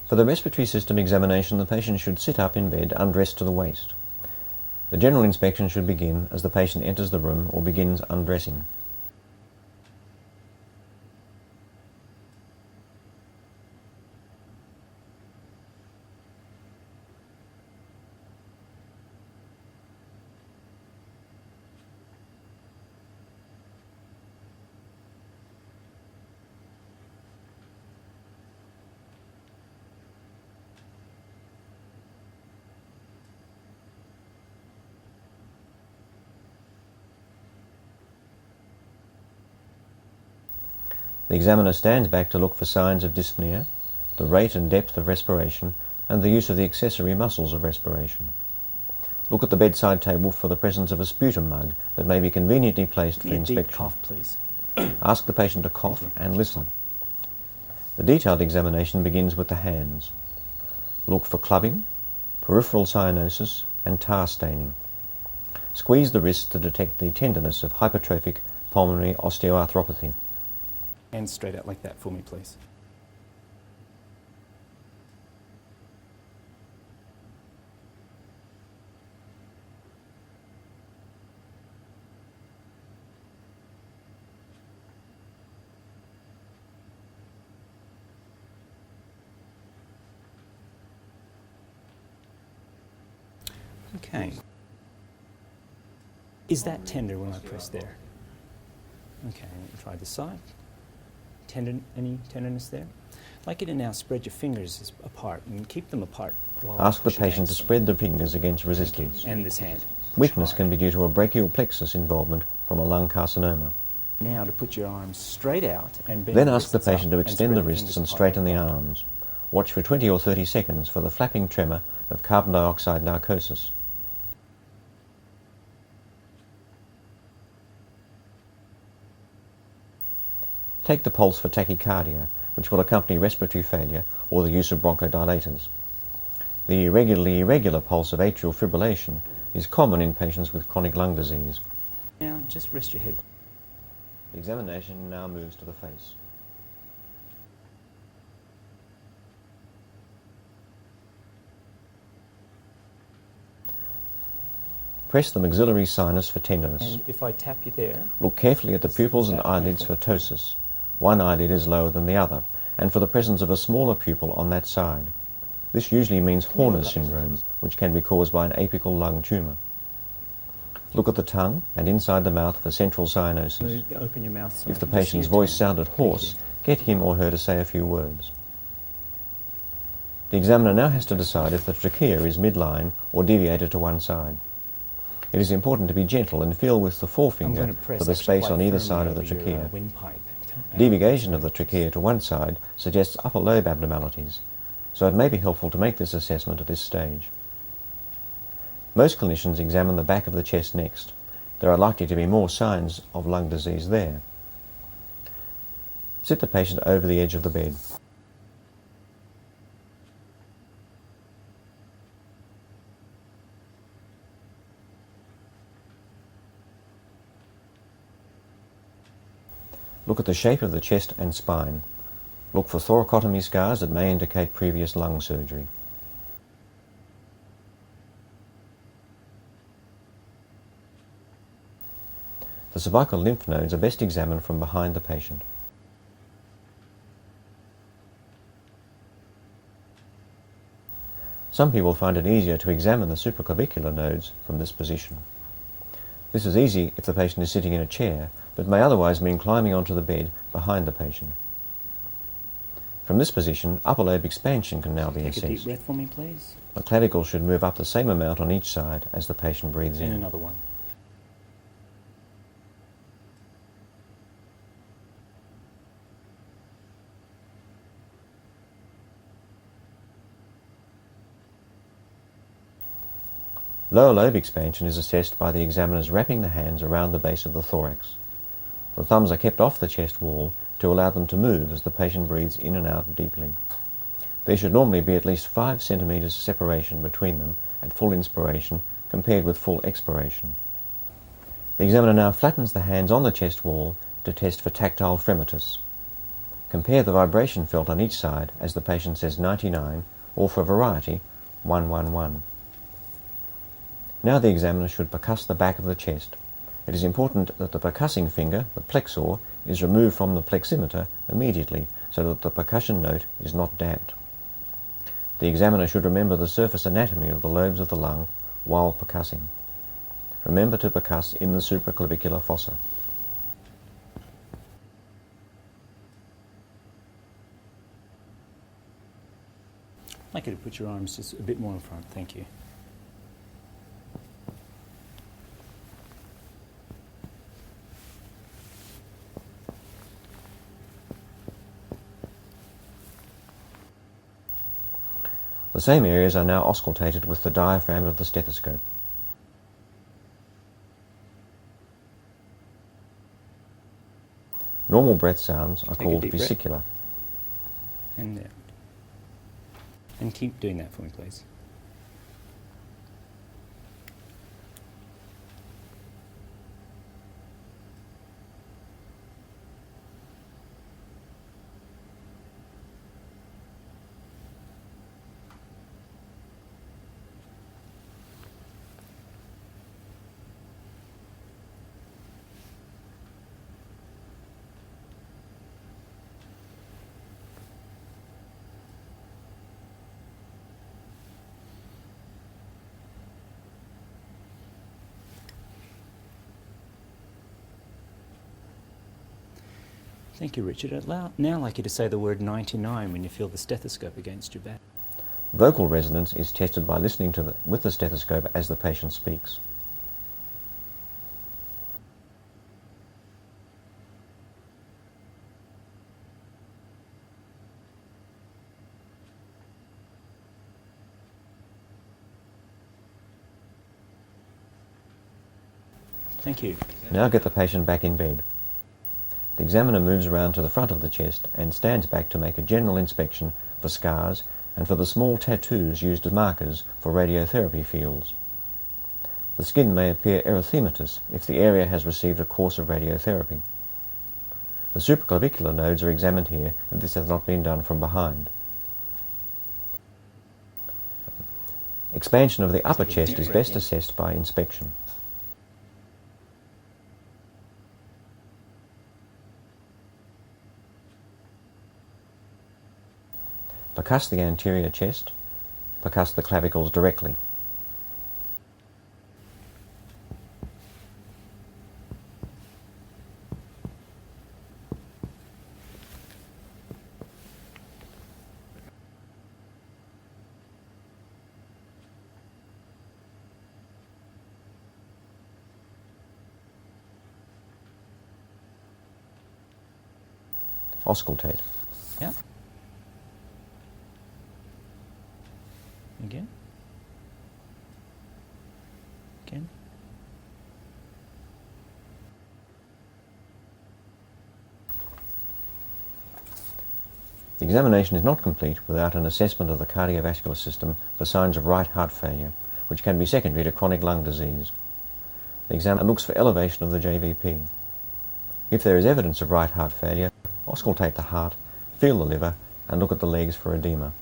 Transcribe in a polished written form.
For the respiratory system examination, the patient should sit up in bed undressed to the waist. The general inspection should begin as the patient enters the room or begins undressing. The examiner stands back to look for signs of dyspnea, the rate and depth of respiration, and the use of the accessory muscles of respiration. Look at the bedside table for the presence of a sputum mug that may be conveniently placed for inspection. Deep cough, please. Ask the patient to cough and listen. The detailed examination begins with the hands. Look for clubbing, peripheral cyanosis, and tar staining. Squeeze the wrist to detect the tenderness of hypertrophic pulmonary osteoarthropathy. Hands straight out like that for me, please. Okay. Is that tender when I press there? Okay, let me try this side. Any tenderness there? I'd like you to now spread your fingers apart and keep them apart. Ask the patient to spread the fingers against resistance. And this hand. Weakness can be due to a brachial plexus involvement from a lung carcinoma. Now to put your arms straight out and bend. Then ask the patient to extend the wrists and straighten the arms. Watch for 20 or 30 seconds for the flapping tremor of carbon dioxide narcosis. Take the pulse for tachycardia, which will accompany respiratory failure or the use of bronchodilators. The irregular pulse of atrial fibrillation is common in patients with chronic lung disease. Now just rest your head. The examination now moves to the face. Press the maxillary sinus for tenderness. And if I tap you there... Look carefully at the pupils and eyelids for ptosis. One eyelid is lower than the other, and for the presence of a smaller pupil on that side. This usually means Horner syndrome, which can be caused by an apical lung tumour. Look at the tongue and inside the mouth for central cyanosis. Open your mouth. So if the patient's voice sounded hoarse, get him or her to say a few words. The examiner now has to decide if the trachea is midline or deviated to one side. It is important to be gentle and feel with the forefinger for the space on either side of the trachea. Deviation of the trachea to one side suggests upper lobe abnormalities, so it may be helpful to make this assessment at this stage. Most clinicians examine the back of the chest next. There are likely to be more signs of lung disease there. Sit the patient over the edge of the bed. Look at the shape of the chest and spine. Look for thoracotomy scars that may indicate previous lung surgery. The cervical lymph nodes are best examined from behind the patient. Some people find it easier to examine the supraclavicular nodes from this position. This is easy if the patient is sitting in a chair, but may otherwise mean climbing onto the bed behind the patient. From this position, upper lobe expansion can now be assessed. Take a deep breath for me, please. The clavicle should move up the same amount on each side as the patient breathes in. And another one. Lower lobe expansion is assessed by the examiners wrapping the hands around the base of the thorax. The thumbs are kept off the chest wall to allow them to move as the patient breathes in and out deeply. There should normally be at least 5 centimeters separation between them at full inspiration compared with full expiration. The examiner now flattens the hands on the chest wall to test for tactile fremitus. Compare the vibration felt on each side as the patient says 99, or for variety, 111. Now the examiner should percuss the back of the chest. It is important that the percussing finger, the plexor, is removed from the pleximeter immediately so that the percussion note is not damped. The examiner should remember the surface anatomy of the lobes of the lung while percussing. Remember to percuss in the supraclavicular fossa. I'd like you to put your arms just a bit more in front, thank you. The same areas are now auscultated with the diaphragm of the stethoscope. Normal breath sounds are called vesicular. And keep doing that for me, please. Thank you, Richard. I'd now like you to say the word 99 when you feel the stethoscope against your back. Vocal resonance is tested by listening with the stethoscope as the patient speaks. Thank you. Now get the patient back in bed. The examiner moves around to the front of the chest and stands back to make a general inspection for scars and for the small tattoos used as markers for radiotherapy fields. The skin may appear erythematous if the area has received a course of radiotherapy. The supraclavicular nodes are examined here if this has not been done from behind. Expansion of the upper chest is best assessed by inspection. Percuss the anterior chest. Percuss the clavicles directly. Auscultate. Yeah. Again. Again. The examination is not complete without an assessment of the cardiovascular system for signs of right heart failure, which can be secondary to chronic lung disease. The examiner looks for elevation of the JVP. If there is evidence of right heart failure, auscultate the heart, feel the liver, and look at the legs for edema.